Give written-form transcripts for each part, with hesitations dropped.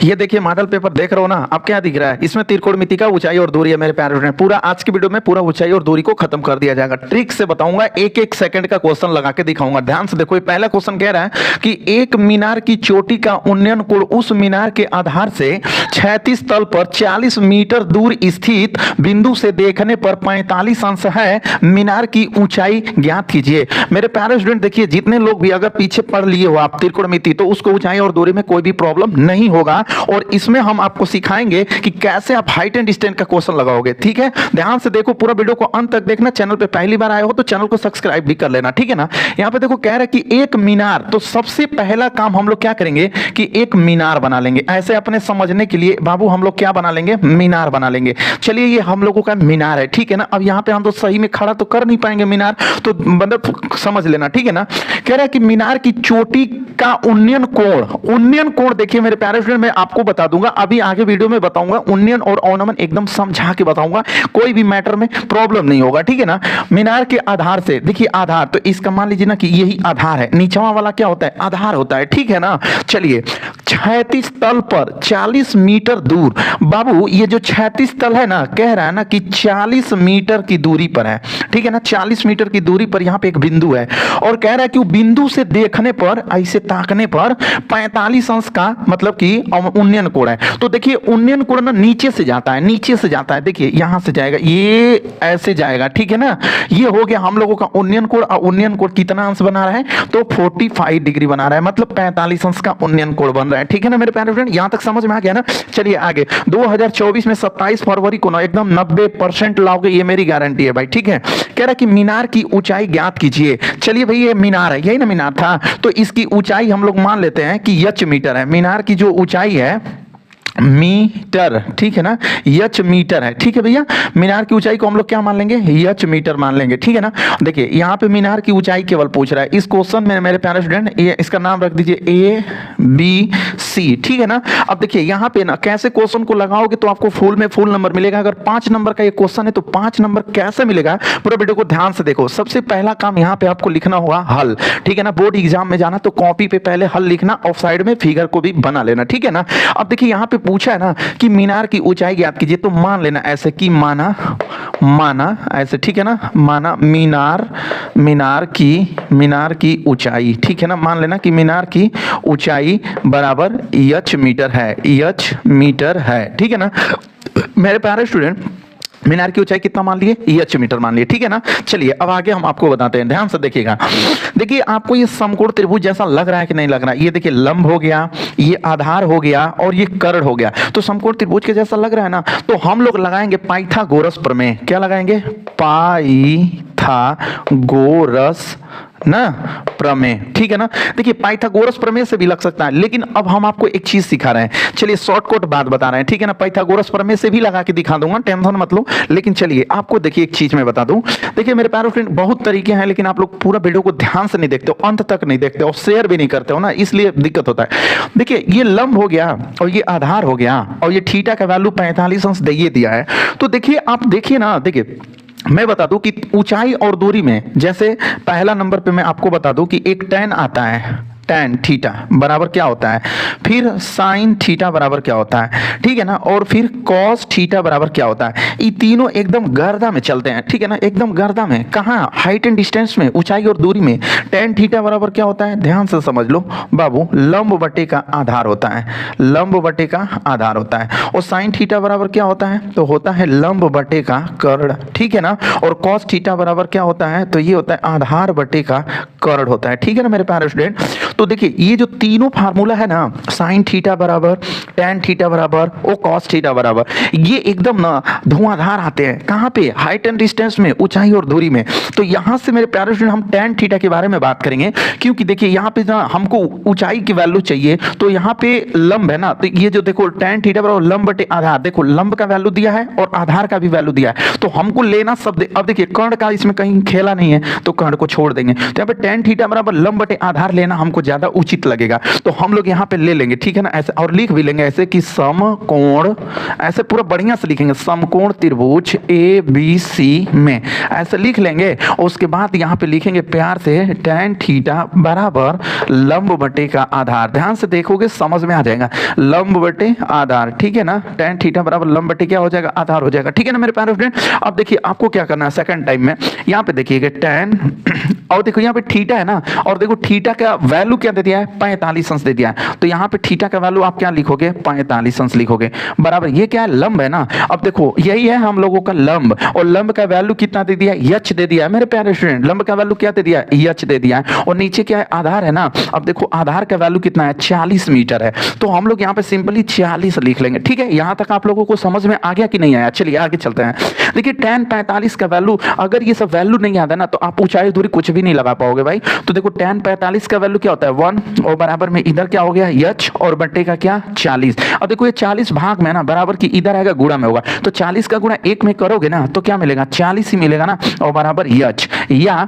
ये देखिए model paper देख रहे हो ना, अब क्या दिख रहा है इसमें त्रिकोणमिति का ऊंचाई और दूरी है मेरे प्यारे स्टूडेंट। पूरा आज की वीडियो में पूरा ऊंचाई और दूरी को खत्म कर दिया जाएगा, ट्रिक से बताऊंगा, एक एक सेकंड का क्वेश्चन लगा के दिखाऊंगा। ध्यान से देखो, ये पहला क्वेश्चन कह रहा है कि एक मीनार की चोटी का उन्नयन कोण उस मीनार के आधार से क्षैतिज तल पर 40 मीटर दूर स्थित बिंदु से देखने पर 45 अंश है, मीनार की ऊंचाई ज्ञात कीजिए। मेरे प्यारे स्टूडेंट देखिए, जितने लोग भी अगर पीछे पढ़ लिए हो आप त्रिकोणमिति, तो उसको ऊंचाई और दूरी में कोई भी प्रॉब्लम नहीं होगा। और इसमें हम आपको सिखाएंगे कि कैसे आप हाइट एंड डिस्टेंस का क्वेश्चन लगाओगे। ठीक है, ध्यान से देखो, पूरा वीडियो को अंत तक देखना। चैनल पे पहली बार आए हो तो चैनल को सब्सक्राइब भी कर लेना, ठीक है ना। यहाँ पे देखो कह रहा है कि एक मीनार, तो सबसे पहला काम हम लोग क्या करेंगे कि एक मीनार बना लेंगे। ऐसे अपने समझने के लिए बाबू हम लोग क्या बना लेंगे, मीनार बना लेंगे। चलिए ये हम लोगों का मीनार है, ठीक है ना। अब यहाँ पे हम तो सही में खड़ा तो कर नहीं पाएंगे मीनार, तो मतलब समझ लेना, ठीक है ना। कह रहा है कि मीनार की चोटी का उन्नयन कोण देखिए मेरे प्यारे स्टूडेंट, मैं आपको बता दूंगा, अभी आगे वीडियो में बताऊंगा। उन्नयन और अवनमन एकदम समझा के बताऊंगा, कोई भी मैटर में प्रॉब्लम नहीं होगा, ठीक है ना। मीनार के आधार से, देखिए आधार, तो इसका मान लीजिए ना कि यही आधार है, नीचवा वाला क्या होता है, आधार होता है, ठीक है ना। चलिए, क्षैतिज तल पर 40 मीटर दूर, बाबू ये जो क्षैतिज तल है ना, कह रहा है ना कि 40 मीटर की दूरी पर है, ठीक है ना। 40 मीटर की दूरी पर यहाँ पे एक बिंदु है, और कह रहा है कि वो बिंदु से देखने पर, ऐसे ताकने पर 45 अंश का मतलब कि उन्नयन कोण है। तो देखिए उन्नयन कोण ना नीचे से जाता है, नीचे से जाता है, देखिए यहां से जाएगा, ये ऐसे जाएगा, ठीक है ना। ये हो गया हम लोगों का उन्नयन कोण। और उन्नयन कोण कितना अंश बना रहा है, तो 45 डिग्री बना रहा है, मतलब 45 अंश का उन्नयन कोण बन रहा है, ठीक है ना मेरे प्यारे फ्रेंड। यहां तक समझ में आ गया ना। चलिए आगे, 2024 में 27 फरवरी को ना एकदम 90% लाओगे, ये मेरी गारंटी है भाई, ठीक है। कह रहा है कि मीनार की ऊंचाई ज्ञात कीजिए। चलिए भाई, ये मीनार है, यही ना मीनार था, तो इसकी ऊंचाई हम लोग मान लेते हैं कि h मीटर है। मीनार की जो ऊंचाई है मीटर, ठीक है ना, h मीटर है, ठीक है भैया। मीनार की ऊंचाई को हम लोग क्या मान लेंगे, h मीटर मान लेंगे, ठीक है ना। देखिए यहाँ पे मीनार की ऊंचाई केवल पूछ रहा है इस क्वेश्चन में मेरे प्यारे स्टूडेंट, ये इसका नाम रख दीजिए ABC, ठीक है ना। अब देखिए यहाँ पे ना कैसे क्वेश्चन को लगाओगे तो आपको फुल में फुल नंबर मिलेगा। अगर 5 नंबर का ये क्वेश्चन है तो 5 नंबर कैसे मिलेगा, पूरा वीडियो को ध्यान से देखो। सबसे पहला काम यहाँ पे आपको लिखना होगा हल, ठीक है ना। बोर्ड एग्जाम में जाना तो कॉपी पे पहले हल लिखना और साइड में फिगर को भी बना लेना, ठीक है ना। अब देखिए यहाँ पे पूछा है ना कि मीनार की ऊंचाई ज्ञात कीजिए, तो मान लेना ऐसे कि माना ऐसे, ठीक है ना। माना मीनार की ऊंचाई, ठीक है ना। मान लेना कि मीनार की ऊंचाई बराबर h मीटर है, ठीक है ना मेरे प्यारे स्टूडेंट। मीनार की ऊंचाई कितना मान लिए, h मीटर मान लिए, ठीक है ना। चलिए अब आगे हम आपको बताते हैं, ध्यान से देखिएगा। देखिए आपको ये समकोण त्रिभुज जैसा लग रहा है कि नहीं लग रहा है। ये देखिए लंब हो गया, ये आधार हो गया, और ये कर्ण हो गया, तो समकोण त्रिभुज के जैसा लग रहा है ना। तो हम लोग लगाएंगे पाइथागोरस प्रमेय। क्या लगाएंगे, पाइथागोरस ना प्रमेय, ठीक है ना। देखिए पाइथागोरस प्रमेय से भी लग सकता है, लेकिन अब हम आपको एक चीज सिखा रहे हैं। चलिए शॉर्टकट बात बता रहे हैं, ठीक है ना। पाइथागोरस प्रमेय से भी लगा के दिखा दूंगा, टेंशन मत लो। लेकिन चलिए आपको देखिए एक चीज मैं बता दूं। देखिए मेरे प्यारे फ्रेंड, बहुत तरीके हैं, लेकिन आप लोग पूरा वीडियो को ध्यान से नहीं देखते हो, अंत तक नहीं देखते हो, शेयर भी नहीं करते हो ना, इसलिए दिक्कत होता है। देखिए ये लंब हो गया, और ये आधार हो गया, और ये थीटा का वैल्यू 45 अंश दिया है। तो देखिए आप देखिए ना, देखिए मैं बता दूं कि ऊंचाई और दूरी में, जैसे पहला नंबर पे मैं आपको बता दूं कि एक tan आता है, tan थीटा बराबर क्या होता है, फिर sin थीटा बराबर क्या होता है, ठीक है ना, और फिर cos थीटा बराबर क्या होता है। ये तीनों एकदम गर्दा में चलते हैं, ठीक है ना, एकदम गर्दा में। कहाँ, हाइट एंड डिस्टेंस में, ऊंचाई और दूरी में। tan थीटा बराबर क्या होता है, ध्यान से समझ लो बाबू, लंब बटे का आधार होता है, लंब बटे का आधार होता है। और sin थीटा बराबर क्या होता है, तो होता है लंब बटे का कर्ण, ठीक है ना। और cos थीटा बराबर क्या होता है, तो ये होता है आधार बटे का कर्ण होता है, ठीक है ना मेरे प्यारे स्टूडेंट। तो देखिए ये जो तीनों फार्मूला है ना, sin थीटा बराबर, tan थीटा बराबर और cos थीटा बराबर, ये एकदम ना धुआंधार आते हैं। कहाँ पे, हाइट एंड डिस्टेंस में, ऊंचाई और दूरी में। तो यहाँ से मेरे प्यारे स्टूडेंट हम tan थीटा के बारे में बात करेंगे, क्योंकि देखिए यहाँ पे ना हमको ऊंचाई की वैल्यू चाहिए, तो यहाँ पे लंब है ना, तो ये जो देखो tan थीटा बराबर लंब बटे आधार, देखो लंब का वैल्यू दिया है और आधार का भी वैल्यू दिया है, तो हमको लेना सब। अब देखिए कर्ण का इसमें कहीं खेला नहीं है, तो कर्ण को छोड़ देंगे। तो यहाँ पे tan थीटा बराबर लंब बटे आधार लेना हमको ज्यादा उचित लगेगा, तो हम लोग यहाँ पे ले लेंगे, ठीक है ना ऐसे, और लिख भी लेंगे ऐसे कि सम समकोण, ऐसे पूरा बढ़िया से लिखेंगे, समकोण त्रिभुज ABC में ऐसे लिख लेंगे। उसके बाद यहाँ पे लिखेंगे प्यार से tan थीटा बराबर लंब बटे का आधार। ध्यान से देखोगे समझ में आ जाएगा, लंब बटे आधार, ठीक है ना। tan थीटा बराबर लंब बटे क्या हो जाएगा, आधार हो जाएगा, ठीक है ना मेरे प्यारे फ्रेंड। अब देखिए आपको क्या करना है सेकंड टाइम में, यहाँ पे देखिएगा tan और देखो यहाँ पे थीटा है ना, और देखो थीटा का वैल्यू क्या दे दिया है, 45 अंश दे दिया है। तो यहाँ पे थीटा का वैल्यू आप क्या लिखोगे, 45 अंश लिखोगे बराबर। ये क्या है, लंब है ना। अब देखो यही है हम लोगों का लंब, और लंब का वैल्यू कितना दे दिया है, h दे दिया है मेरे प्यारे स्टूडेंट। लंब का वैल्यू क्या दे दिया है, h दे दिया है। और नीचे क्या है, आधार है ना। अब देखो आधार का वैल्यू कितना है, 40 मीटर है। तो हम लोग यहाँ पे सिंपली 40 लिख लेंगे, ठीक है। यहाँ तक आप लोगों को समझ में आ गया कि नहीं आया? चलिए आगे चलते हैं। देखिए tan 45 का वैल्यू, अगर ये सब वैल्यू नहीं याद है ना तो आप ऊंचाई दूरी कुछ भी नहीं लगा पाओगे भाई। तो देखो tan 45 का वैल्यू क्या होता है, 1, और बराबर में इधर क्या हो गया, h, और बटे का क्या, 40। अब देखो ये 40 भाग में ना, बराबर की इधर आएगा, गुणा में होगा। तो 40 का गुणा 1 में करोगे ना तो क्या मिलेगा, 40 ही मिलेगा ना, और बराबर h। या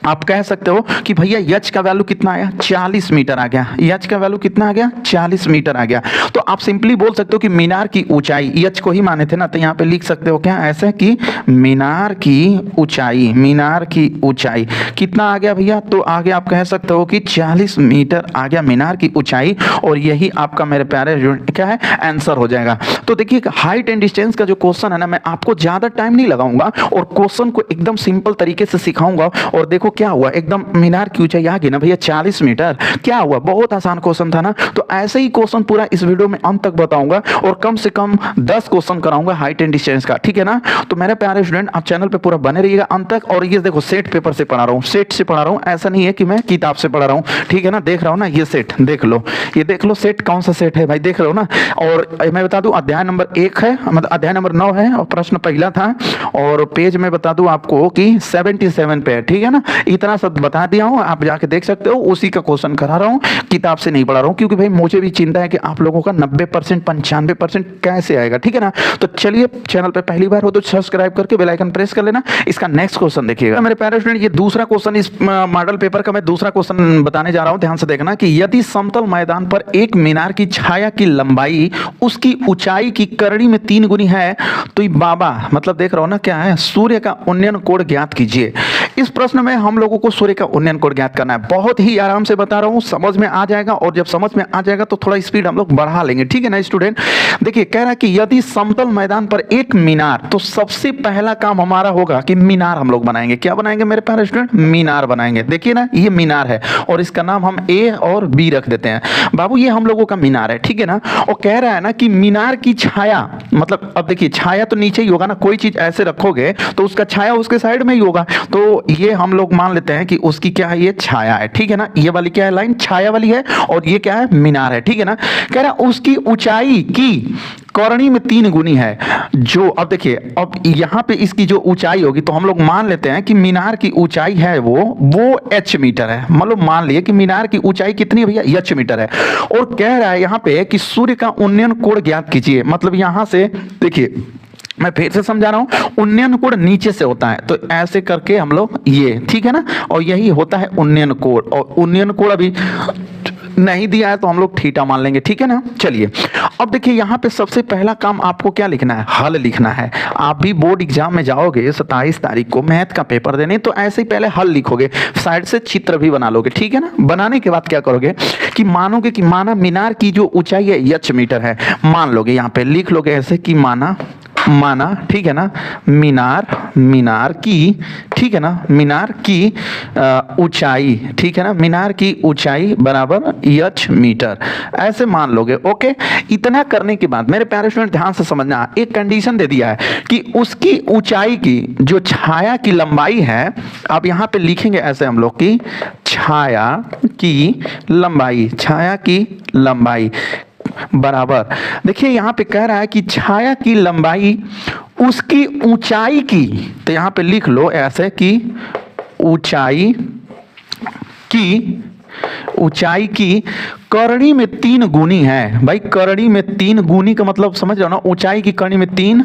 आप कह सकते हो कि भैया यच का वैल्यू कितना आया, 40 मीटर आ गया। यच का वैल्यू कितना आ गया, 40 मीटर आ गया। तो आप सिंपली बोल सकते हो कि मीनार की ऊंचाई, यच को ही माने थे ना, तो यहाँ पे लिख सकते हो क्या, ऐसे कि मीनार की ऊंचाई, मीनार की ऊंचाई कितना आ गया भैया, तो आगे आप कह सकते हो कि 40 मीटर आ गया मीनार की ऊंचाई। और यही आपका मेरे प्यारे क्या है, आंसर हो जाएगा। तो देखिए हाइट एंड डिस्टेंस का जो क्वेश्चन है ना, मैं आपको ज्यादा टाइम नहीं लगाऊंगा और क्वेश्चन को एकदम सिंपल तरीके से सिखाऊंगा। और देखो क्या हुआ, एकदम मीनार की ऊंचाई आ गई ना भैया 40 मीटर, क्या हुआ, बहुत आसान क्वेश्चन था ना। तो ऐसे ही क्वेश्चन पूरा इस वीडियो में अंत तक बताऊंगा, और कम से कम 10 क्वेश्चन कराऊंगा हाइट एंड डिस्टेंस का, ठीक है ना। तो मेरे प्यारे स्टूडेंट आप चैनल पे पूरा बने रहिएगा अंत तक। और ये देखो सेट पेपर से पढ़ा रहा हूँ, सेट से पढ़ा रहा हूँ, ऐसा नहीं है कि मैं किताब से पढ़ा रहा हूँ, ठीक है ना। देख रहा हूँ ना, ये सेट देख लो, ये देख लो सेट कौन सा सेट है भाई, देख रहे हो ना। और मैं बता दूं अध्याय नंबर 1 है, मतलब अध्याय नंबर 9 है, और प्रश्न पहला था, और पेज में बता दूं आपको कि 77 पे है, ठीक है ना। इतना सब बता दिया हूं, आप जाके देख सकते हो। उसी का क्वेश्चन करा रहा हूं, किताब से नहीं पढ़ा रहा हूं, क्योंकि भाई मुझे भी चिंता है कि आप लोगों का 90% 95% कैसे आएगा, ठीक है ना। तो चलिए चैनल पे पहली बार हो तो सब्सक्राइब करके बेल आइकन प्रेस कर लेना। इसका नेक्स्ट क्वेश्चन देखिएगा मेरे प्यारे स्टूडेंट, ये दूसरा क्वेश्चन इस मॉडल पेपर का मैं दूसरा क्वेश्चन बताने जा रहा हूं। ध्यान से देखना कि यदि समतल मैदान पर एक मीनार की छाया की लंबाई उसकी ऊंचाई की करणी में 3 गुनी है, तो ये बाबा मतलब देख रहा हो ना क्या है, सूर्य का उन्नयन कोण ज्ञात कीजिए। इस प्रश्न में हम लोगों को सूर्य का उन्नयन कोण ज्ञात करना है। बहुत ही आराम से बता रहा हूं, समझ में आ जाएगा, और जब समझ में आ जाएगा तो थोड़ा स्पीड हम लोग बढ़ा लेंगे, ठीक है ना स्टूडेंट। देखिए कह रहा है कि यदि समतल मैदान पर एक मीनार, तो सबसे पहला काम हमारा होगा कि मीनार हम लोग बनाएंगे। क्या बनाएंगे मेरे प्यारे स्टूडेंट, मीनार बनाएंगे। देखिए ना ये मीनार है, और इसका नाम हम ए और बी रख देते हैं। बाबू ये हम लोगों का मीनार है, ठीक है ना। और कह रहा है ना कि मीनार की छाया, मतलब अब देखिए छाया तो नीचे ही होगा ना, कोई चीज ऐसे रखोगे तो उसका छाया उसके साइड में ही होगा। तो ये हम लोग मान लेते हैं कि उसकी क्या है, ये छाया है, ठीक है ना। ये वाली क्या है, लाइन छाया वाली है, और ये क्या है, मीनार है, ठीक है ना। कह रहा उसकी ऊंचाई की करणी में 3 गुनी है। जो अब देखिए अब यहां पे इसकी जो ऊंचाई होगी, तो हम लोग मान लेते हैं कि मीनार की ऊंचाई है वो h मीटर है। मतलब मान लिए कि मीनार की ऊंचाई कितनी है भैया, h मीटर है। और कह रहा है यहां पे कि सूर्य का उन्नयन कोण ज्ञात कीजिए। मतलब यहां से देखिए मैं फिर से समझा रहा हूं, उन्नयन कोण नीचे से होता है, तो ऐसे करके हम लोग ये, ठीक है ना, और यही होता है उन्नयन कोण। और उन्नयन कोण अभी नहीं दिया है तो हम लोग थीटा मान लेंगे, ठीक है ना। चलिए अब देखिए यहाँ पे सबसे पहला काम आपको क्या लिखना है, हल लिखना है। आप भी बोर्ड एग्जाम में जाओगे 27 तारीख को मैथ का पेपर देने, तो ऐसे ही पहले हल लिखोगे, साइड से चित्र भी बना लोगे, ठीक है ना। बनाने के बाद क्या करोगे कि मानोगे कि माना मीनार की जो ऊंचाई है h मीटर है, मान लोगे, यहाँ पे लिख लोगे ऐसे कि माना, ठीक है ना, मीनार की, ठीक है ना, मीनार की ऊंचाई, ठीक है ना, मीनार की ऊंचाई बराबर h मीटर, ऐसे मान लोगे। ओके, इतना करने के बाद मेरे प्यारे स्टूडेंट ध्यान से समझना, एक कंडीशन दे दिया है कि उसकी ऊंचाई की जो छाया की लंबाई है, अब यहां पे लिखेंगे ऐसे हम लोग की छाया की लंबाई बराबर, देखिए यहां पे कह रहा है कि छाया की लंबाई उसकी ऊंचाई की, तो यहां पे लिख लो ऐसे कि ऊंचाई की करड़ी में 3 गुनी है। भाई करड़ी में 3 गुनी का मतलब समझ रहे हो ना, ऊंचाई की करड़ी में 3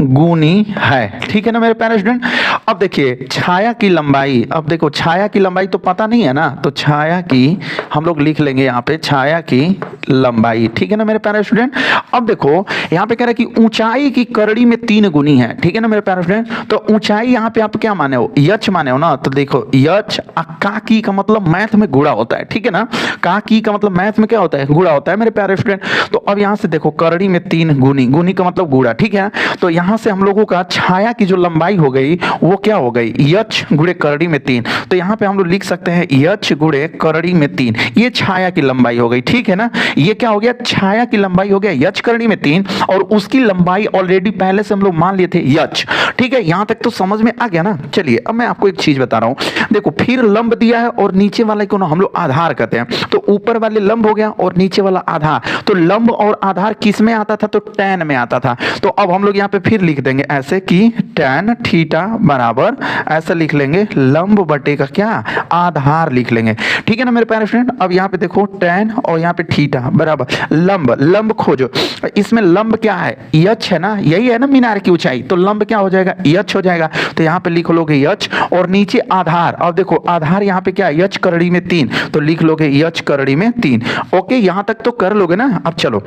गुनी है, ठीक है ना मेरे प्यारे स्टूडेंट। अब देखिए छाया की लंबाई, अब देखो छाया की लंबाई तो पता नहीं है ना, तो छाया की हम लोग लिख लेंगे यहाँ पे छाया की लंबाई, ठीक है ना मेरे प्यारे स्टूडेंट। अब देखो यहाँ पे कह रहा है कि ऊंचाई की करड़ी में 3 गुनी है, ठीक है ना मेरे प्यारे स्टूडेंट। तो ऊंचाई यहाँ पे आप क्या माने हो, यच माने हो ना, तो देखो यच का की का मतलब मैथ में गुणा होता है, ठीक है ना, का की का मतलब मैथ में क्या होता है, गुणा होता है मेरे प्यारे स्टूडेंट। तो अब यहाँ से देखो करड़ी में 3 गुनी, गुनी का मतलब गुणा, ठीक है। तो यहाँ से हम लोगों का छाया की जो लंबाई हो गई वो क्या हो गई, यच गुणे करड़ी में 3। तो यहाँ पे हम लोग लिख सकते हैं यच गुणे करड़ी में 3, ये छाया की लंबाई हो गई, ठीक है ना। ये क्या हो गया, छाया की लंबाई हो गया यच करड़ी में 3, और उसकी लंबाई ऑलरेडी पहले से हम लोग मान लिए थे यच, ठीक है। यहाँ तक तो समझ में आ गया ना। चलिए अब मैं आपको एक चीज बता रहा हूँ, देखो फिर लंब दिया है और नीचे वाले को ना हम लोग आधार कहते हैं। तो ऊपर वाले लंब हो गया और नीचे वाला आधार, तो लंब और आधार किस में आता था, तो टैन में आता था। तो अब हम लोग यहाँ पे फिर लिख देंगे ऐसे कि टैन थीटा बराबर ऐसे लिख लेंगे लंब बटे का क्या, आधार लिख लेंगे, ठीक है ना मेरे प्यारे स्टूडेंट। अब यहाँ पे देखो टैन और यहाँ पे थीटा बराबर लंब, लंब खोजो, इसमें लंब क्या है, यच है ना, यही है ना मीनार की ऊंचाई, तो लंब क्या हो जाएगा, यच हो जाएगा। तो यहाँ पे लिख लोगे यच और नीचे आधार, और देखो आधार यहाँ पे क्या है, यच करड़ी में 3, तो लिख लोगे यच करड़ी में 3। ओके यहाँ तक तो कर लोगे ना। अब चलो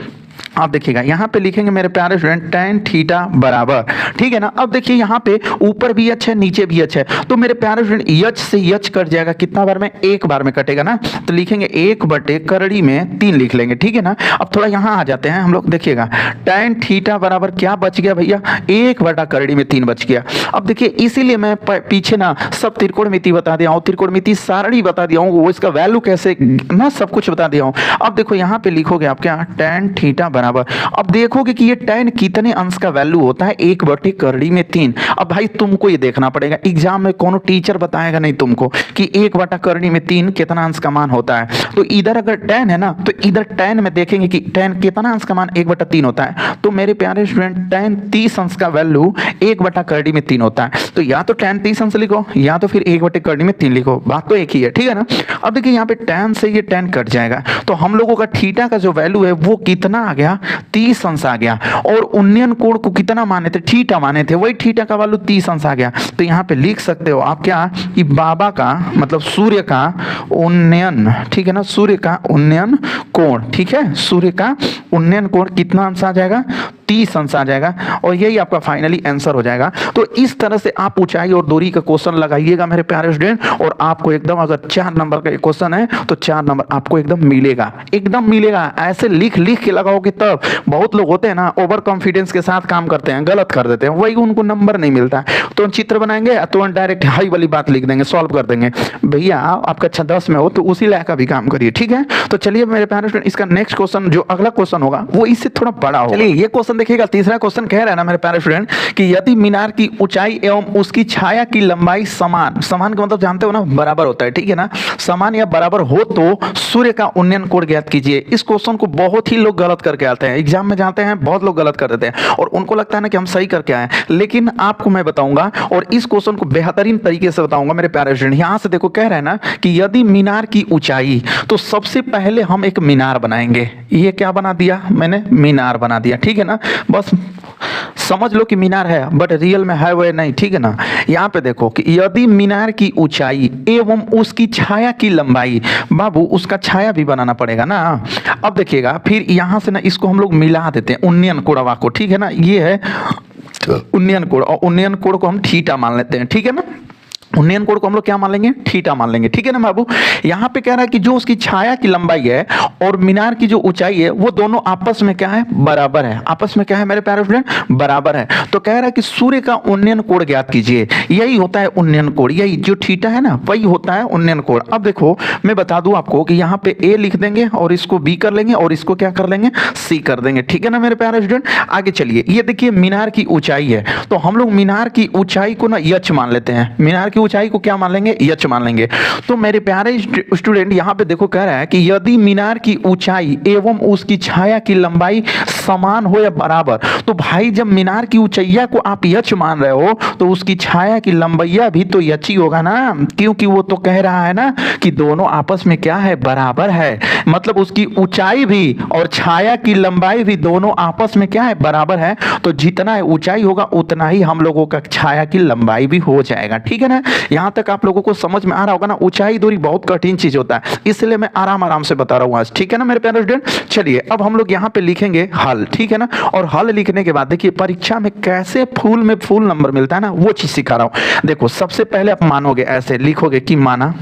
आप देखिएगा यहाँ पे लिखेंगे मेरे प्यारे स्टूडेंट टैन थीटा बराबर, ठीक है ना। अब देखिए यहाँ पे ऊपर भी यच है नीचे भी यच है, तो मेरे प्यारे स्टूडेंट यच से यच कट जाएगा, कितना बार में, एक बार में कटेगा ना, तो लिखेंगे 1 बटे करड़ी में 3 लिख लेंगे, ठीक है ना। अब थोड़ा यहाँ आ जाते हैं हम लोग, देखिएगा टैन थीटा बराबर क्या बच गया भैया, 1 बटा करड़ी में 3 बच गया। अब देखिए इसीलिए मैं पीछे ना सब त्रिकोणमिति बता दिया हूँ, त्रिकोणमिति सारणी बता दिया हूँ, वो इसका वैल्यू कैसे ना सब कुछ बता दिया हूँ। अब देखो यहाँ पे लिखोगे आप क्या, टैन थीटा बराबर, अब देखोगे कि ये टैन कितने अंश का वैल्यू होता है, 1 बटे करड़ी में 3। अब भाई तुमको ये देखना पड़ेगा, एग्जाम में कोनो टीचर बताएगा नहीं तुमको कि 1 बटा करड़ी में 3 कितना अंश का मान होता है। तो इधर अगर टैन है ना, तो इधर टैन में देखेंगे कि टैन कितना अंश का मान 1 बटा 3 होता है। तो मेरे प्यारे स्टूडेंट टैन 30 अंश का वैल्यू 1 बटा करड़ी में 3 होता है। तो या तो टैन 30 अंश लिखो या तो फिर 1 बटे करड़ी में 3 लिखो, बात तो एक ही है, ठीक है ना। अब देखिए यहाँ पे टैन से ये टैन कट जाएगा, तो हम लोगों का थीटा का जो वैल्यू है वो कितना आ गया, 30 अंश आ गया। और उन्नयन कोण को कितना माने थे, थीटा माने थे, वही थीटा का वैल्यू 30 अंश आ गया। तो यहाँ पे लिख सकते हो आप क्या, कि बाबा का मतलब सूर्य का उन्नयन, ठीक है ना, सूर्य का उन्नयन कोण, ठीक है, सूर्य का उन्नयन कोण कितना अंश आ जाएगा, 30 अंश आ जाएगा, और यही आपका फाइनली आंसर हो जाएगा। तो इस तरह से आप ऊंचाई और दूरी का क्वेश्चन लगाइएगा मेरे प्यारे स्टूडेंट, और आपको एकदम अगर 4 नंबर का क्वेश्चन है तो 4 नंबर आपको एकदम मिलेगा, एकदम मिलेगा। ऐसे लिख लिख के लगाओगे तब, बहुत लोग होते हैं ना ओवर कॉन्फिडेंस के साथ काम करते हैं, गलत कर देते हैं, वही उनको नंबर नहीं मिलता है। तो चित्र बनाएंगे तो डायरेक्ट हाई वाली बात लिख देंगे, सॉल्व कर देंगे। भैया आपका 10 में हो तो उसी लायक का भी काम करिए, ठीक है। तो चलिए मेरे प्यारे स्टूडेंट, इसका नेक्स्ट क्वेश्चन जो अगला क्वेश्चन होगा वो इससे थोड़ा बड़ा होगा। चलिए ये क्वेश्चन देखिएगा, तीसरा क्वेश्चन कह रहा है ना मेरे प्यारे स्टूडेंट कि यदि मीनार की ऊंचाई एवं उसकी छाया की लंबाई समान, समान का मतलब जानते हो ना, बराबर होता है, ठीक है ना, समान या बराबर हो तो सूर्य का उन्नयन कोण ज्ञात कीजिए। इस क्वेश्चन को बहुत ही लोग गलत करके आते हैं, एग्जाम में जाते हैं बहुत लोग गलत कर देते हैं और उनको लगता है ना कि हम सही करके आए, लेकिन आपको मैं बताऊंगा और इस क्वेश्चन को बेहतरीन तरीके से बताऊंगा मेरे प्यारे स्टूडेंट। यहां से देखो कह रहा है ना कि यदि मीनार की ऊंचाई, तो सबसे पहले हम एक मीनार बनाएंगे। ये क्या बना दिया मैंने, मीनार बना दिया, ठीक है ना, बस समझ लो कि मीनार है बट रियल में है वह नहीं, ठीक है ना। यहाँ पे देखो कि यदि मीनार की ऊंचाई एवं उसकी छाया की लंबाई, बाबू उसका छाया भी बनाना पड़ेगा ना। अब देखिएगा फिर यहाँ से ना इसको हम लोग मिला देते हैं उन्नयन कोणवा को, ठीक है ना, ये है उन्नयन कोण और उन्नयन कोण को हम थीटा मान लेते हैं, ठीक है ना। उन्नयन कोण को हम लोग क्या मान लेंगे, थीटा मान लेंगे, ठीक है ना बाबू। यहाँ पे कह रहा है कि जो उसकी छाया की लंबाई है और मीनार की जो ऊंचाई है वो दोनों आपस में क्या है, बराबर है। आपस में क्या है मेरे प्यारे स्टूडेंट, बराबर है। तो कह रहा है कि सूर्य का उन्नयन कोण ज्ञात कीजिए, यही होता है उन्नयन कोण, यही जो थीटा है ना वही होता है उन्नयन कोण। अब देखो मैं बता दूं आपको कि यहाँ पे ए लिख देंगे और इसको बी कर लेंगे और इसको क्या कर लेंगे, सी कर देंगे, ठीक है ना मेरे प्यारे स्टूडेंट। आगे चलिए, ये देखिए मीनार की ऊंचाई है, तो हम लोग मीनार की ऊंचाई को ना यच मान लेते हैं, मीनार की ऊंचाई को क्या मान लेंगे, यच मान लेंगे। तो मेरे प्यारे स्टूडेंट यहाँ पे देखो कह रहा है कि यदि मीनार की ऊंचाई एवं उसकी छाया की लंबाई समान हो या बराबर, तो भाई जब मीनार की ऊंचाइया को आप यच मान रहे हो तो उसकी छाया की लंबाइया भी तो यच ही होगा ना, क्योंकि वो तो कह रहा है ना कि दोनों आपस में क्या है, बराबर है। मतलब उसकी ऊंचाई भी और छाया की लंबाई भी दोनों आपस में क्या है, बराबर है। तो जितना ऊंचाई होगा उतना ही हम लोगों का छाया की लंबाई भी हो जाएगा। ठीक है ना, यहां तक आप लोगों को समझ में आ रहा होगा ना। ऊंचाई दूरी बहुत कठिन चीज होता है, इसलिए मैं आराम आराम से बता रहा हूं आज। ठीक है ना मेरे प्यारे स्टूडेंट, चलिए अब हम लोग यहाँ पे लिखेंगे हल। ठीक है ना, और हल लिखने के बाद देखिए परीक्षा में कैसे फुल में फुल नंबर मिलता है ना, वो चीज सिखा रहा हूं। देखो सबसे पहले आप मानोगे, ऐसे लिखोगे कि माना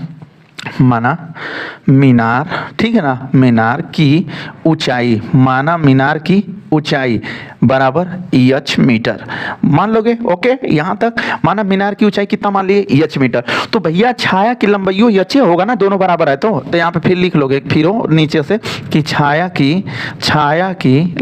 मीनार, ठीक है ना, मीनार की ऊंचाई, माना मीनार की ऊंचाई बराबर यच मीटर, मान लोगे। ओके, यहां तक माना मीनार की ऊंचाई कितना मान लिए, यच मीटर। तो भैया छाया की लंबाई यच होगा ना, दोनों बराबर है। तो यहाँ पे फिर लिख लोगे फिर नीचे से कि छाया की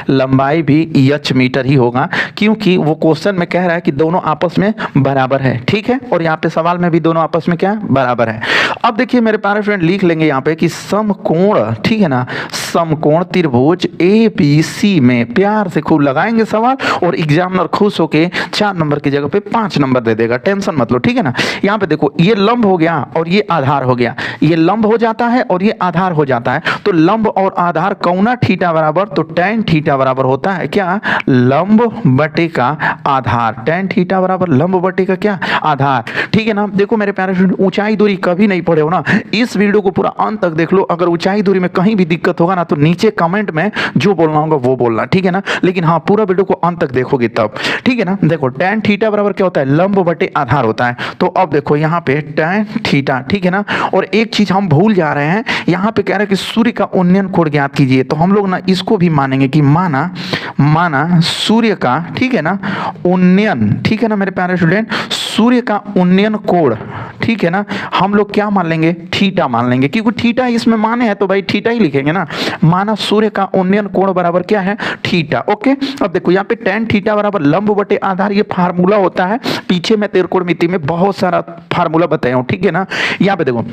लंबाई भी यच मीटर ही होगा, क्योंकि वो क्वेश्चन में कह रहा है कि दोनों आपस में बराबर है। ठीक है, और यहाँ पे सवाल में भी दोनों आपस में क्या बराबर है। अब देखिए मेरे प्यारे फ्रेंड लिख लेंगे यहाँ पे कि समकोण, ठीक है ना, समकोण त्रिभुज ABC में, प्यार से खूब लगाएंगे सवाल और एग्जामिनर खुश होके 4 नंबर की जगह पे 5 नंबर दे देगा, टेंशन मत लो। ठीक है ना, यहाँ पे देखो ये लंब हो गया और ये आधार हो गया, ये लंब हो जाता है और ये आधार हो जाता है। तो लंब और आधार कौना थीटा बराबर, तो tan थीटा बराबर होता है क्या, लंब बटे का आधार। tan थीटा बराबर लंब बटे का क्या, आधार। ठीक है ना, देखो मेरे प्यारे स्टूडेंट ऊंचाई दूरी कभी नहीं पढ़े हो ना, इस वीडियो को पूरा अंत तक देख लो। अगर ऊंचाई दूरी में कहीं भी दिक्कत होगा ना तो नीचे कमेंट में जो बोलना होगा वो बोलना। ठीक है ना, लेकिन हाँ पूरा वीडियो को अंत तक देखोगे तब। ठीक है ना, देखो tan थीटा बराबर क्या होता है, लंब बटे आधार होता है। तो अब देखो यहाँ पे tan थीटा, ठीक है ना, और एक चीज हम भूल जा रहे हैं, यहाँ पे कह रहे हैं कि सूर्य का उन्नयन कोण ज्ञात कीजिए। तो हम लोग ना इसको भी मानेंगे कि माना सूर्य का, ठीक है ना, उन्नयन, ठीक है ना मेरे प्यारे स्टूडेंट, सूर्य का उन्नयन कोण, ठीक है ना, हम लोग क्या मान लेंगे, थीटा मान लेंगे, क्योंकि थीटा इसमें माने है तो भाई थीटा ही लिखेंगे ना। माना सूर्य का उन्नयन कोण बराबर क्या है, थीटा। ओके, अब देखो यहाँ पे tan थीटा बराबर लंब बटे आधार, ये फार्मूला होता है, पीछे मैं त्रिकोणमिति में बहुत सारा फार्मूला बताया हूँ। ठीक है ना, यहाँ पे देखो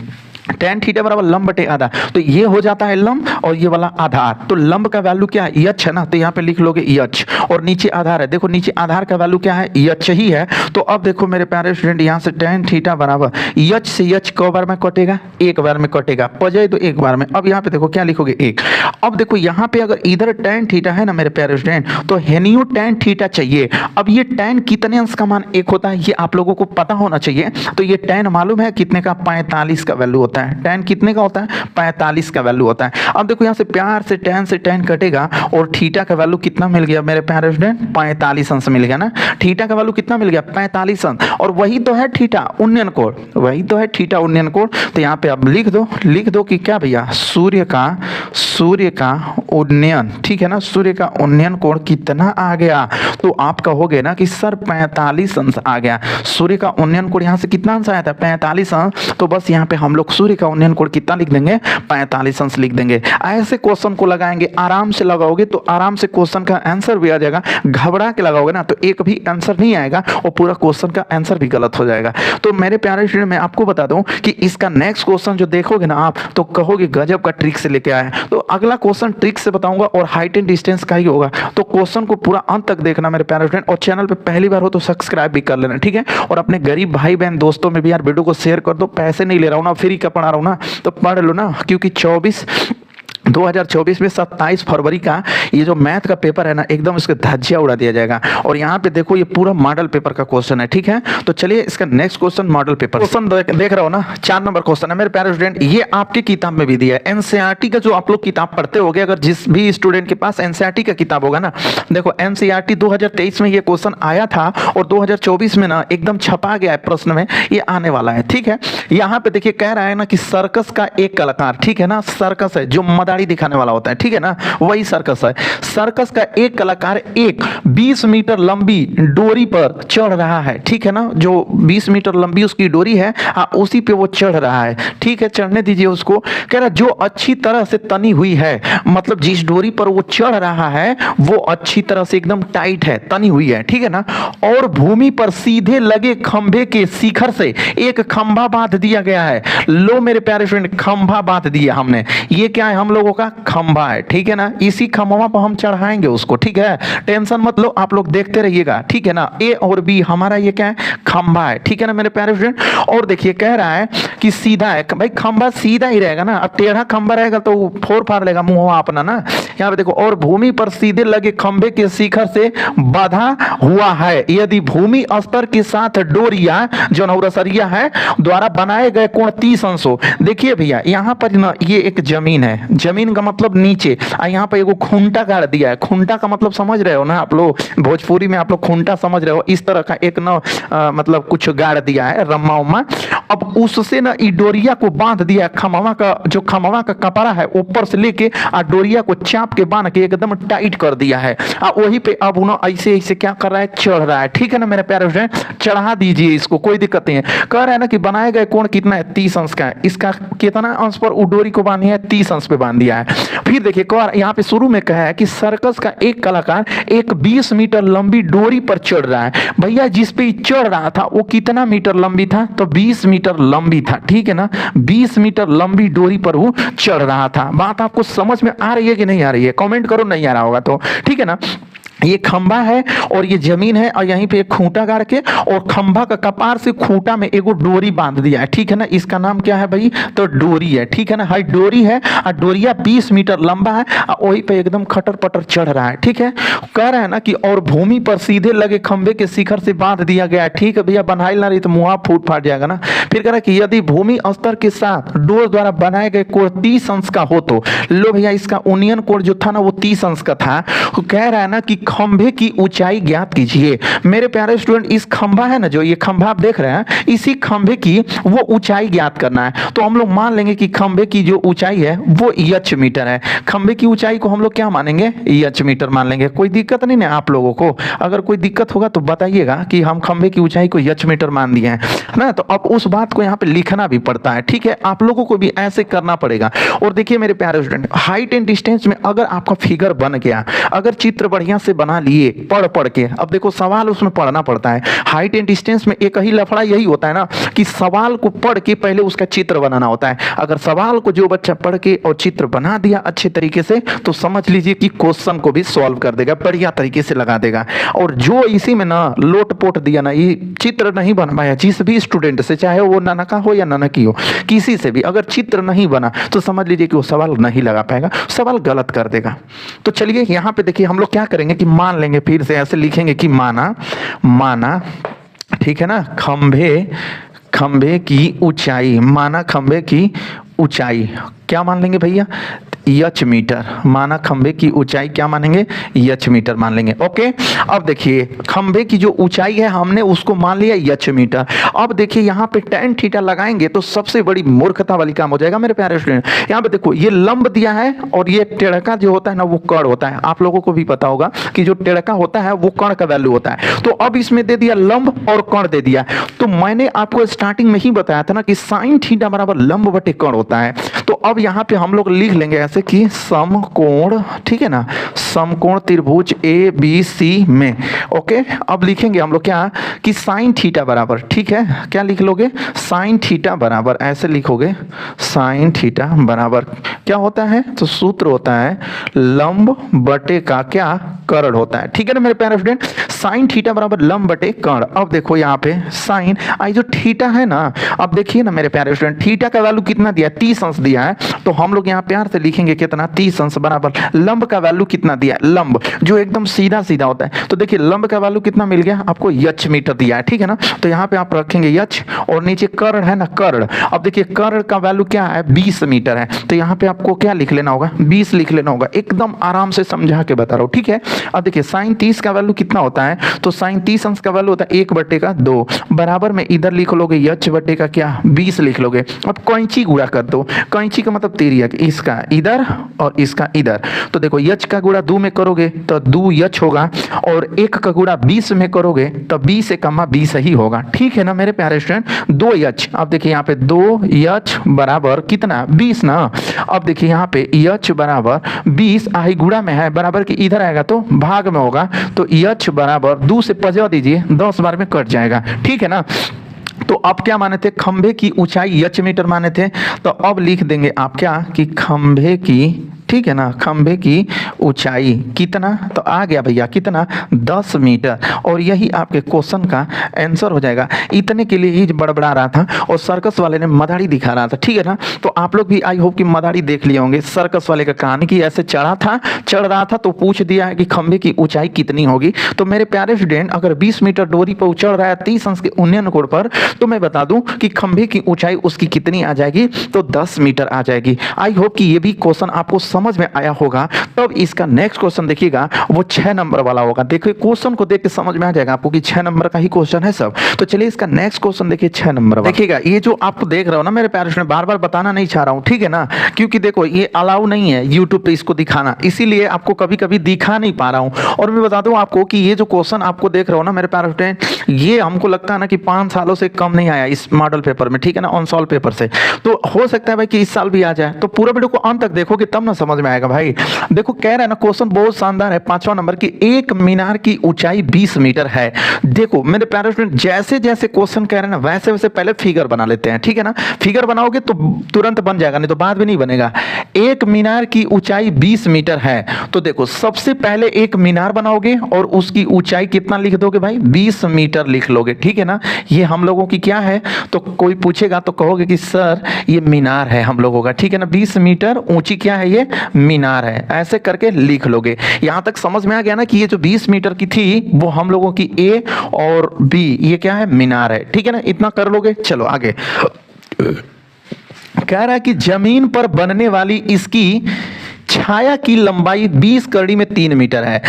tan थीटा बराबर लंब बटे आधार, तो ये हो जाता है लंब और ये वाला आधार। तो लंब का वैल्यू क्या है, यच है ना, तो यहाँ पे लिख लोगे यच, और नीचे आधार है, देखो नीचे आधार का वैल्यू क्या है, यच ही है। तो अब देखो मेरे प्यारे स्टूडेंट यहाँ से tan थीटा बराबर यच से यच क बार में कटेगा, एक बार में कटेगा, पजाए तो एक बार में। अब यहाँ पे देखो क्या लिखोगे, एक। अब देखो यहाँ पे अगर इधर tan थीटा है ना मेरे प्यारे स्टूडेंट, तो हेनियो tan थीटा चाहिए। अब ये tan कितने अंश का मान एक होता है, ये आप लोगों को पता होना चाहिए। तो ये tan मालूम है कितने का, 45 का वैल्यू होता है। tan कितने का होता है, 45 का वैल्यू होता है। अब देखो यहाँ से प्यार से tan कटेगा और थीटा का वैल्यू कितना मिल गया मेरे प्यारे स्टूडेंट, 45 अंश मिल गया ना। थीटा का वैल्यू कितना मिल गया, 45 अंश, और वही तो है थीटा उन्नयन कोण, वही तो है थीटा उन्नयन कोण। तो यहाँ पे अब लिख दो कि क्या भैया, सूर्य का उन्नयन, ठीक है ना, सूर्य का उन्नयन कोण कितना आ गया। तो आप कहोगे ना कि सर 45 अंश आ गया। सूर्य का उन्नयन कोण यहाँ से कितना अंश आया था, 45 अंश। तो बस यहाँ पे हम लोग सूर्य का उन्नयन कोण कितना लिख देंगे, 45 अंश लिख देंगे। ऐसे क्वेश्चन को लगाएंगे, आराम से लगाओगे तो आराम से क्वेश्चन का आंसर भी आ जाएगा। घबरा के लगाओगे ना तो एक भी आंसर नहीं आएगा और पूरा क्वेश्चन का आंसर भी गलत हो जाएगा। तो मेरे प्यारे स्टूडेंट मैं आपको बता दूं कि इसका नेक्स्ट क्वेश्चन जो देखोगे ना आप, तो कहोगे गजब का ट्रिक से लेके आए हैं। तो अगला क्वेश्चन ट्रिक से बताऊंगा और हाइट एंड डिस्टेंस का ही होगा। तो क्वेश्चन को पूरा अंत तक देखना मेरे प्यारे स्टूडेंट, और चैनल पे पहली बार हो तो सब्सक्राइब भी कर लेना, ठीक है। और अपने गरीब भाई बहन दोस्तों में भी यार वीडियो को शेयर कर दो, पैसे नहीं ले रहा हूँ ना, फ्री का पढ़ा रहा हूँ ना, तो पढ़ लो ना, क्योंकि 2024 में 27 फरवरी का ये जो मैथ का पेपर है ना, एकदम इसके धज्जियां उड़ा दिया जाएगा। और यहाँ पे देखो ये पूरा मॉडल पेपर का क्वेश्चन है, ठीक है। तो चलिए इसका next question model paper question देख रहे हो ना, 4 नंबर क्वेश्चन है मेरे प्यारे स्टूडेंट। ये आपकी किताब में भी दिया है, एनसीईआरटी का जो आप लोग किताब पढ़ते होगे, अगर जिस भी स्टूडेंट के पास एनसीईआरटी का किताब होगा ना, देखो एनसीईआरटी 2023 में ये क्वेश्चन आया था और 2024 में ना एकदम छपा गया है प्रश्न में, ये आने वाला है, ठीक है। यहाँ पे देखिए कह रहा है ना कि सर्कस का एक कलाकार, ठीक है ना, सर्कस है जो मदारी गाड़ी दिखाने वाला होता है, ठीक है ना, वही सर्कस है। सर्कस का एक कलाकार एक 20 मीटर लंबी डोरी पर चढ़ रहा है, ठीक है ना, जो 20 मीटर लंबी उसकी डोरी है, उसी पे वो चढ़ रहा है, ठीक है, चढ़ने दीजिए उसको। कह रहा जो अच्छी तरह से तनी हुई है, मतलब जिस डोरी पर वो चढ़ रहा है वो अच्छी तरह से एकदम टाइट है, तनी हुई है, ठीक है ना, और भूमि पर सीधे लगे खंभे के शिखर से एक खंभा बांध दिया गया है। लो मेरे प्यारे फ्रेंड, खंभा बांध दिया हमने, ये क्या है, हम लोगों का खंभा है, ठीक है ना, इसी खंभा पर हम चढ़ाएंगे उसको, ठीक है, टेंशन मत लो, आप लोग देखते रहिएगा, ठीक है ना। ए और बी हमारा ये क्या है, खंभा है, ठीक है ना मेरे प्यारे फ्रेंड। और देखिए कह रहा है कि सीधा है, भाई खंभा सीधा ही रहेगा ना, अब टेढ़ा खंभा रहेगा तो फोड़ फाड़ लेगा मुंह अपना ना। यहाँ पे देखो, और भूमि पर सीधे लगे खंभे के शिखर से बांधा हुआ है। यदि भूमि स्तर के साथ डोरिया जो नौरसरिया है द्वारा बनाए गए कोण 30 अंश हो। देखिए भैया यहाँ पर ना ये एक जमीन है, जमीन का मतलब नीचे, यहाँ पर एगो खूंटा गाड़ दिया है। खूंटा का मतलब समझ रहे हो ना आप लोग, भोजपुरी में आप लोग खूंटा समझ रहे हो, इस तरह का एक ना मतलब कुछ गाड़ दिया है, रम्मा उम्मा। अब उससे ना डोरिया को बांध दिया, खमवा का जो खमवा का कपड़ा है ऊपर से लेके डोरिया को चाप के बांध के एकदम टाइट कर दिया है। वही पे अब उन्होंने ऐसे ऐसे क्या कर रहा है, चढ़ रहा है, ठीक है ना मेरे प्यारे फ्रेंड, चढ़ा दीजिए इसको, कोई दिक्कत नहीं है। कह रहा है ना कि बनाए गए कोण कितना है, 30 अंश का है। इसका कितना अंश पर डोरी को बांधी है, 30 अंश पे बांध दिया है। फिर देखिए यहाँ पे शुरू में कहा है कि सर्कस का एक कलाकार एक 20 मीटर लंबी डोरी पर चढ़ रहा है। भैया जिस पे चढ़ रहा था वो कितना मीटर लंबी था, तो 20 मीटर लंबी था, ठीक है ना, 20 मीटर लंबी डोरी पर वो चढ़ रहा था। बात आपको समझ में आ रही है कि नहीं आ रही है, कमेंट करो, नहीं आ रहा होगा तो, ठीक है ना। ये खंभा है और ये जमीन है, और यहीं पे एक खूंटा गाड़ के और खंभा का कपार से खूंटा में एगो डोरी बांध दिया है, ठीक है ना। इसका नाम क्या है भाई, तो डोरी है, ठीक है ना, हाई डोरी है, और डोरिया 20 मीटर लंबा है, वही पे एकदम खटर पटर चढ़ रहा है, ठीक है। कह रहा है ना कि और भूमि पर सीधे लगे खंभे के शिखर से बांध दिया गया है, ठीक है भैया, बनाई ना रही तो मुंह फूट फाट जाएगा ना। फिर कह रहा है कि यदि भूमि स्तर के साथ डोर द्वारा बनाए गए कोण 30 अंश का हो तो, लो भैया इसका ओनियन कोण जो था ना वो 30 अंश का था। कह रहा है ना कि खंभे की ऊंचाई ज्ञात कीजिए। मेरे प्यारे स्टूडेंट, इस खंभा है ना, जो ये खंभा आप देख रहे हैं, इसी खंभे की वो ऊंचाई ज्ञात करना है। तो हम लोग मान लेंगे कि खंभे की जो ऊंचाई है वो h मीटर है। खंभे की ऊंचाई को हम लोग क्या मानेंगे, h मीटर मान लेंगे। कोई दिक्कत नहीं ना आप लोगों को, अगर कोई दिक्कत होगा तो बताइएगा कि हम खंभे की ऊंचाई को h मीटर मान दिए हैं ना। तो अब उस बात को यहाँ पे लिखना भी पड़ता है, ठीक है, आप लोगों को भी ऐसे करना पड़ेगा। और देखिए मेरे प्यारे स्टूडेंट, हाइट एंड डिस्टेंस में अगर आपका फिगर बन गया, अगर चित्र बढ़िया से बना लिए पढ़ के, अब देखो सवाल उसमें पढ़ना पड़ता है। हाइट एंड डिस्टेंस में एक ही लफड़ा यही होता है ना कि सवाल को पढ़ के पहले उसका चित्र बनाना होता है। अगर सवाल को जो बच्चा पढ़ के और चित्र बना दिया अच्छे तरीके से, तो समझ लीजिए कि क्वेश्चन को भी सॉल्व कर देगा, बढ़िया तरीके से लगा देगा। और जो इसी में ना लोट पोट दिया ना, ये चित्र नहीं बन पाया, जिस भी स्टूडेंट से, चाहे वो ननका हो या ननकी हो, किसी से भी अगर चित्र नहीं बना तो समझ लीजिए कि वो सवाल नहीं लगा पाएगा, सवाल गलत कर देगा। तो चलिए यहाँ पे देखिए हम लोग क्या करेंगे कि मान लेंगे, फिर से ऐसे लिखेंगे कि माना, ठीक है ना, खंभे की ऊंचाई, माना खंभे की ऊंचाई क्या मान लेंगे भैया, h मीटर। माना खंभे की ऊंचाई क्या मानेंगे, h मीटर मान लेंगे। ओके, अब देखिए खंभे की जो ऊंचाई है हमने उसको मान लिया h मीटर। अब देखिए यहाँ पे tan थीटा लगाएंगे तो सबसे बड़ी मूर्खता वाली काम हो जाएगा मेरे प्यारे स्टूडेंट। यहाँ पे देखो ये लंब दिया है और ये टेढ़का जो होता है ना वो कर्ण होता है। आप लोगों को भी पता होगा कि जो टेढ़का होता है वो कर्ण का वैल्यू होता है। तो अब इसमें दे दिया लंब और कर्ण दे दिया। तो मैंने आपको स्टार्टिंग में ही बताया था ना कि साइन थीटा बराबर लंब बटे कर्ण होता है। तो अब यहाँ पे हम लोग लिख लेंगे ऐसे कि समकोण, ठीक है ना, समकोण त्रिभुज ABC में। ओके, अब लिखेंगे हम लोग क्या कि साइन थीटा बराबर, ठीक है, क्या लिख लोगे, साइन थीटा बराबर, ऐसे लिखोगे साइन थीटा बराबर क्या होता है, तो सूत्र होता है लंब बटे का क्या, कर्ण होता है। ठीक है ना मेरे प्यारे स्टूडेंट, साइन थीटा बराबर लंब बटे कर्ण। अब देखो यहाँ पे साइन, आई जो थीटा है ना, अब देखिए ना मेरे प्यारे स्टूडेंट, थीटा का वैल्यू कितना दिया, 30 अंश दिया है। तो हम लोग यहाँ प्यार से लिखेंगे कितना, 30 अंश बराबर लंब का वैल्यू कितना दिया, लंब जो एकदम सीधा सीधा होता है। तो देखिए लंब का वैल्यू कितना मिल गया आपको, h मीटर मीटर दिया है, ठीक है ना। तो यहाँ पे आप रखेंगे यच और नीचे कर्ण है ना, कर्ण। अब देखिए कर्ण का वैल्यू क्या है, 20 मीटर है। तो यहाँ पे आपको क्या लिख लेना होगा, 20 लिख लेना होगा। एकदम आराम से समझा के बता रहा हूँ, ठीक है। अब देखिए साइन 30 का वैल्यू कितना होता है, तो साइन 30 अंश का वैल्यू होता है 1/2 बराबर में इधर लिख लोगे यच बटे का क्या 20 लिख लोगे। अब कैंची गुणा कर दो, कैंची का मतलब तिर्यक, इसका इधर और इसका इधर। तो देखो यच का गुणा 2 में करोगे तो 2 यच होगा और 1 का गुणा 20 में करोगे तो 20 एक 20 ही होगा, ठीक है ना मेरे प्यारे स्टूडेंट। 2 यच, अब देखिए यहाँ पे 2 यच बराबर कितना 20 ना। अब देखिए यहाँ पे यच बराबर 20 आई गुणा में है, बराबर कि इधर आएगा तो भाग में होगा। तो यच बराबर 2 से पजा दीजिए, 10 बार में कट जाएगा, ठीक है ना। तो अब क्या माने थे, खंभे की ऊंचाई यच मीटर माने थे। तो अब लिख देंगे आप क्या कि खंभे की, ठीक है ना, खंभे की ऊंचाई कितना, तो आ गया भैया कितना 10 मीटर। और यही आपके क्वेश्चन का आंसर हो जाएगा। इतने के लिए ही बड़बड़ा रहा था और सर्कस वाले ने मदारी दिखा रहा था, ठीक है ना। तो आप लोग भी आई होप कि मदारी देख लिए होंगे। सर्कस वाले का कहानी कि ऐसे चढ़ रहा था तो पूछ दिया है कि खंभे की ऊंचाई कितनी होगी। तो मेरे प्यारे स्टूडेंट अगर 20 मीटर डोरी पर चढ़ रहा है 30 अंश के उन्नयन कोण पर, तो मैं बता दूं कि खंभे की ऊंचाई उसकी कितनी आ जाएगी, तो 10 मीटर आ जाएगी। आई होप कि ये भी क्वेश्चन आपको समझ में आया होगा। तब इसका नेक्स्ट क्वेश्चन देखिएगा, वो 6 नंबर वाला होगा। देखिए क्वेश्चन को देख के समझ में आ जाएगा आपको कि 6 नंबर का ही क्वेश्चन है सब। तो चलिए इसका नेक्स्ट क्वेश्चन देखिए 6 नंबर वाला। देखिएगा ये जो आपको देख रहे हो ना मेरे प्यारे स्टूडेंट, बार बार बताना नहीं चाह रहा हूं, ठीक है ना, क्योंकि देखो ये अलाउ नहीं है यूट्यूब पे इसको दिखाना, इसीलिए आपको कभी कभी दिखा नहीं पा रहा हूं। और मैं बता दूं आपको कि ये जो क्वेश्चन आपको देख रहे हो ना मेरे प्यारे स्टूडेंट, ये हमको लगता है ना कि 5 सालों से कम नहीं आया इस मॉडल पेपर में, ठीक है ना, ऑन सॉल्व पेपर से। तो हो सकता है भाई कि इस साल भी आ जाए। तो पूरा वीडियो को अंत तक देखोगे तब ना समझ में आएगा भाई। देखो कह रहा है ना क्वेश्चन बहुत शानदार है, 5वां नंबर की, एक मीनार की ऊंचाई 20 मीटर है। देखो मेरे प्यारे स्टूडेंट जैसे जैसे क्वेश्चन कह रहे हैं ना वैसे वैसे पहले फिगर बना लेते हैं, ठीक है ना। फिगर बनाओगे तो तुरंत बन जाएगा, नहीं तो बाद में नहीं बनेगा। एक मीनार की ऊंचाई 20 मीटर है। तो देखो सबसे पहले एक मीनार बनाओगे और उसकी ऊंचाई कितना लिख दोगे भाई, 20 मीटर लिख लोगे, ठीक है ना। ये हम लोगों की क्या है, तो कोई पूछेगा तो कहोगे कि सर ये मीनार है हम लोगों का, ठीक है ना। 20 मीटर ऊंची क्या है, ये मीनार है। ऐसे करके लिख लोगे। यहां तक समझ में आ गया ना कि ये जो 20 मीटर की थी वो हम लोगों की ए और बी, ये क्या है, मीनार है, ठीक है ना। इतना कर लोगे। चलो आगे कह रहा है कि जमीन पर बनने वाली इसकी छाया की लंबाई 20 कड़ी में 3 मीटर है।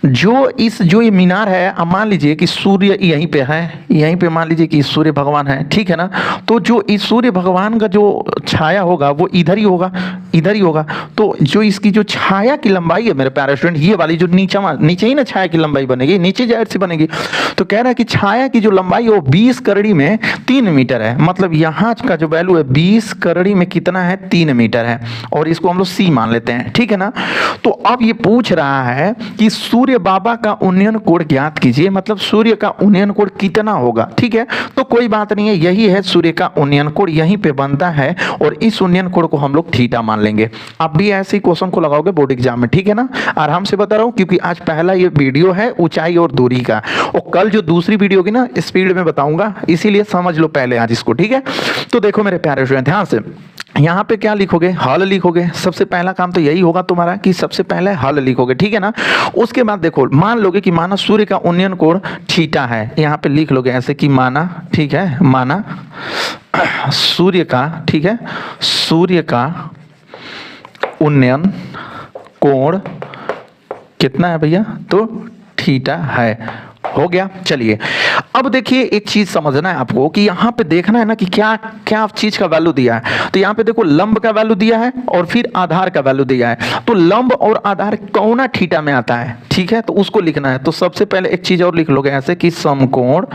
जो ये मीनार है, अब मान लीजिए कि सूर्य यहीं पे है, यहीं पे मान लीजिए कि सूर्य भगवान है, ठीक है ना। तो जो इस सूर्य भगवान का जो छाया होगा वो इधर ही होगा, इधर ही होगा। तो जो इसकी जो छाया की लंबाई है मेरे प्यारे स्टूडेंट, ये वाली जो नीचे ही ना छाया की लंबाई बनेगी, नीचे जाहिर से बनेगी। तो कह रहा है कि छाया की जो लंबाई है वो 20 कड़ी में 3 मीटर है। मतलब यहाँ का जो वैल्यू है 20 कड़ी में कितना है, 3 मीटर है। और इसको हम लोग सी मान लेते हैं, ठीक है ना। तो अब ये पूछ रहा है कि सूर्य बाबा का उन्नयन कोण ज्ञात कीजिए, मतलब सूर्य का उन्नयन कोण कितना होगा, ठीक है। तो कोई बात नहीं है, यही है सूर्य का उन्नयन कोण, यहीं पे बनता है और इस उन्नयन कोण को हम लोग थीटा मान लेंगे। आप भी ऐसे ही क्वेश्चन को लगाओगे बोर्ड एग्जाम में, ठीक है ना। आराम से बता रहा हूं क्योंकि आज पहला ये वीडियो है ऊंचाई और दूरी का, और कल जो दूसरी वीडियो होगी ना स्पीड में बताऊंगा, इसीलिए समझ लो पहले आज इसको, ठीक है। तो देखो मेरे प्यारे स्टूडेंट ध्यान से, यहाँ पे क्या लिखोगे, हल लिखोगे। सबसे पहला काम तो यही होगा तुम्हारा कि सबसे पहले हल लिखोगे, ठीक है ना। उसके बाद देखो मान लोगे कि माना सूर्य का उन्नयन कोण थीटा है, यहाँ पे लिख लोगे ऐसे कि माना, ठीक है, माना सूर्य का, ठीक है, सूर्य का उन्नयन कोण कितना है भैया, तो थीटा है। हो गया। चलिए अब देखिए एक चीज समझना है आपको कि यहाँ पे देखना है ना कि क्या क्या चीज का वैल्यू दिया है। तो यहाँ पे देखो लंब का वैल्यू दिया है और फिर आधार का वैल्यू दिया है। तो लंब और आधार कौना थीटा में आता है, ठीक है, तो उसको लिखना है। तो सबसे पहले एक चीज और लिख लोगे ऐसे कि समकोण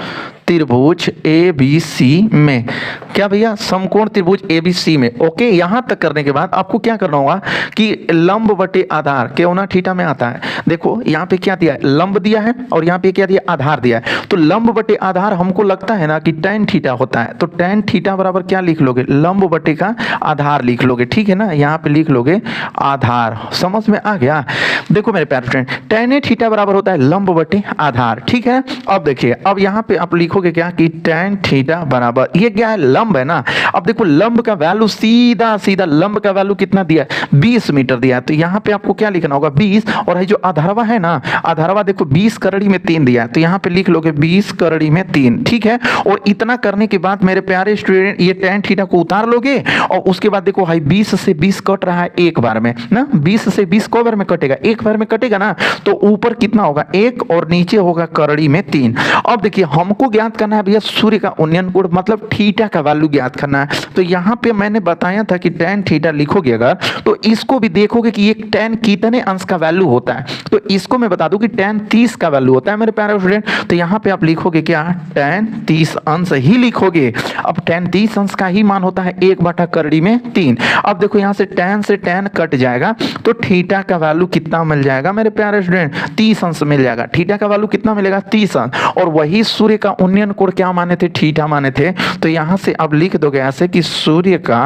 त्रिभुज ABC में, क्या भैया, समकोण त्रिभुज ABC में। ओके, यहां तक करने के बाद आपको क्या करना होगा कि लंब बटे आधार कौना थीटा में आता है। देखो यहाँ पे क्या दिया है, लंब दिया है और यहाँ पे क्या दिया, आधार दिया है। तो लंब बटे आधार हमको लगता है ना कि tan थीटा होता है। तो tan थीटा बराबर क्या लिख लोगे, लंब बटे का आधार लिख लोगे, ठीक है ना। यहाँ पे लिख लोगे आधार। समझ में आ गया। देखो मेरे प्यारे फ्रेंड, tan थीटा बराबर होता है लंब बटे आधार, ठीक है। अब देखिए, अब यहाँ पे आप लिखोगे क्या कि tan थीटा बराबर, ये क्या है, लंब है ना। अब देखो लंब का वैल्यू सीधा सीधा लंब का वैल्यू कितना दिया है, 20 मीटर दिया है। तो यहाँ पे आपको क्या लिखना होगा, 20, और जो आधारवा है ना, आधारवा देखो 20 कड़ी में 3 दिया है। तो यहाँ पे लिख लोगे 20 कड़ी करड़ी में 3, ठीक है। और इतना करने के बाद मेरे प्यारे स्टूडेंट ये tan थीटा को उतार लोगे और उसके बाद देखो भाई 20 से 20 कट रहा है एक बार में ना, 20 से 20 को बार में कटेगा, एक बार में कटेगा ना, तो ऊपर कितना होगा 1 और नीचे होगा करड़ी में 3। अब देखिए हमको ज्ञात करना है भैया सूर्य का उन्नयन कोण मतलब थीटा का वैल्यू ज्ञात करना है। तो यहाँ पे मैंने बताया था कि tan थीटा लिखोगे अगर तो इसको भी देखोगे कि ये tan कितने अंश का वैल्यू होता है, तो इसको मैं बता दूं कि tan 30 का वैल्यू होता है मेरे प्यारे स्टूडेंट। तो यहाँ पे आप लिखोगे क्या tan 30 अंश ही लिखोगे। अब tan 30 अंश का ही मान होता है 1/3 में 3। अब देखो यहाँ से tan कट जाएगा तो थीटा का वैल्यू कितना मिल जाएगा मेरे प्यारे स्टूडेंट 30 अंश मिल जाएगा। थीटा का वैल्यू कितना मिलेगा 30 अंश। और वही सूर्य का उन्नयन कोण क्या माने थे थीटा माने थे। तो यहाँ से अब लिख दोगे ऐसे कि सूर्य का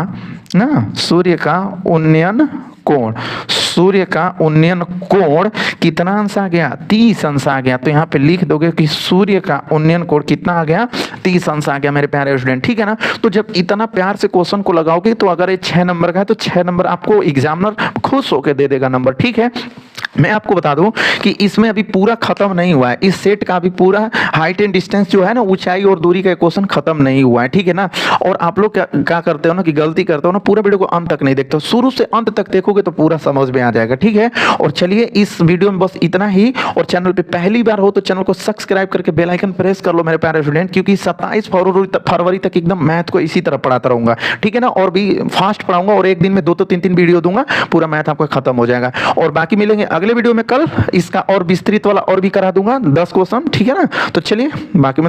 उन्नयन कोण, सूर्य का उन्नयन कोण कितना अंश आ गया 30 अंश आ गया। तो यहाँ पे लिख दोगे कि सूर्य का उन्नयन कोण कितना आ गया 30 अंश आ गया मेरे प्यारे स्टूडेंट, ठीक है ना। तो जब इतना प्यार से क्वेश्चन को लगाओगे तो अगर ये 6 नंबर का है तो 6 नंबर आपको एग्जामिनर खुश होकर दे देगा नंबर, ठीक है। मैं आपको बता दूं कि इसमें अभी पूरा खत्म नहीं हुआ है, इस सेट का अभी पूरा हाइट एंड डिस्टेंस जो है ना ऊंचाई और दूरी का क्वेश्चन खत्म नहीं हुआ है, ठीक है ना। और आप लोग क्या करते हो ना कि गलती करते हो ना, पूरा वीडियो को अंत तक नहीं देखते हो, शुरू से अंत तक देखोगे तो पूरा समझ में आ जाएगा, ठीक है। और चलिए इस वीडियो में बस इतना ही। और चैनल पे पहली बार हो तो चैनल को सब्सक्राइब करके बेल आइकन प्रेस कर लो मेरे प्यारे स्टूडेंट, क्योंकि 27 फरवरी तक एकदम मैथ को इसी तरह पढ़ाता रहूंगा, ठीक है ना। और भी फास्ट पढ़ाऊंगा और एक दिन में 2 तो 3 वीडियो दूंगा, पूरा मैथ आपका खत्म हो जाएगा। और बाकी मिलेंगे अगले वीडियो में कल, इसका और विस्तृत वाला और भी करा दूंगा 10 क्वेश्चन, ठीक है ना। तो चलिए बाकी मिलते